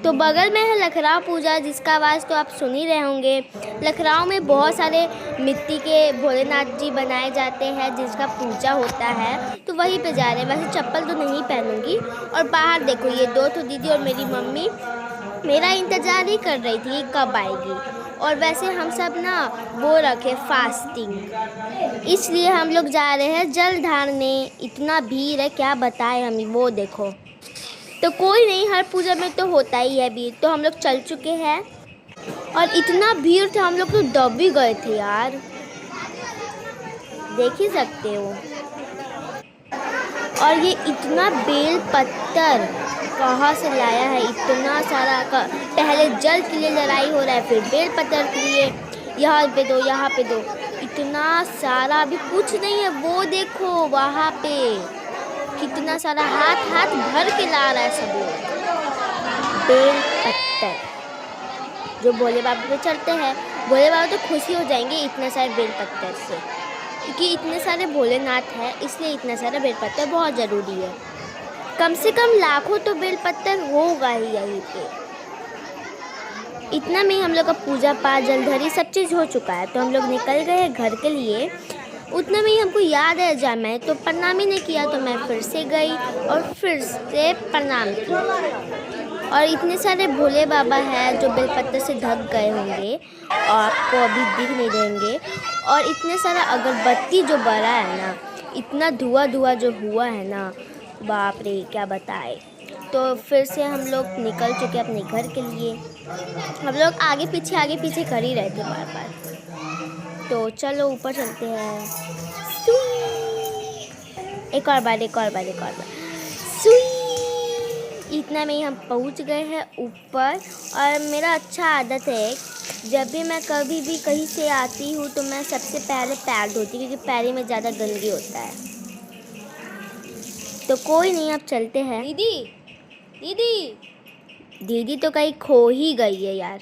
तो बगल में है लखराव पूजा, जिसका आवाज़ तो आप सुन ही रहे होंगे। लखराव में बहुत सारे मिट्टी के भोलेनाथ जी बनाए जाते हैं जिसका पूजा होता है, तो वहीं पे जा रहे हैं। वैसे चप्पल तो नहीं पहनूंगी। और बाहर देखो, ये दो तो दीदी और मेरी मम्मी मेरा इंतज़ार ही कर रही थी कब आएगी। और वैसे हम सब ना वो रखे फास्टिंग, इसलिए हम लोग जा रहे हैं जल ढारने। इतना भीड़ है क्या बताएं हम, वो देखो। तो कोई नहीं, हर पूजा में तो होता ही है भीड़। तो हम लोग चल चुके हैं और इतना भीड़ था, हम लोग तो दब भी गए थे यार, देख ही सकते हो। और ये इतना बेल पत्तर कहाँ से लाया है, इतना सारा पहले जल के लिए लड़ाई हो रहा है, फिर बेल पत्तर के लिए यहाँ पे दो यहाँ पे दो, इतना सारा। अभी कुछ नहीं है, वो देखो वहाँ पे कितना सारा हाथ हाथ भर के ला रहा है सब लोग बेल पत्तर, जो भोले बाबा पे चढ़ते हैं। भोले बाबा तो खुशी हो जाएंगे इतने सारे बेल पत्तर से, क्योंकि इतने सारे भोलेनाथ हैं, इसलिए इतना सारा बेल पत्तर बहुत ज़रूरी है। कम से कम लाखों तो बेल पत्तर होगा ही यहीं पे। इतना में ही हम लोग का पूजा पाठ जलधरी सब चीज़ हो चुका है, तो हम लोग निकल गए हैं घर के लिए। उतना में ही हमको याद है जा, मैं तो प्रणाम ही नहीं किया, तो मैं फिर से गई और फिर से प्रणाम किया। और इतने सारे भोले बाबा हैं जो बेलपत्तर से ढक गए होंगे और आपको अभी दिख नहीं देंगे। और इतने सारा अगरबत्ती जो बड़ा है ना, इतना धुआं धुआं जो हुआ है ना, बाप रे क्या बताए। तो फिर से हम लोग निकल चुके अपने घर के लिए। हम लोग आगे पीछे कर ही रहे थे बार बार। तो चलो ऊपर चलते हैं। एक और बार सुई। इतना में ही हम पहुंच गए हैं ऊपर। और मेरा अच्छा आदत है, जब भी मैं कभी भी कहीं से आती हूँ तो मैं सबसे पहले पैर धोती हूँ, क्योंकि पैर में ज़्यादा गंदगी होता है। तो कोई नहीं, अब चलते हैं। दीदी तो कहीं खो ही गई है यार।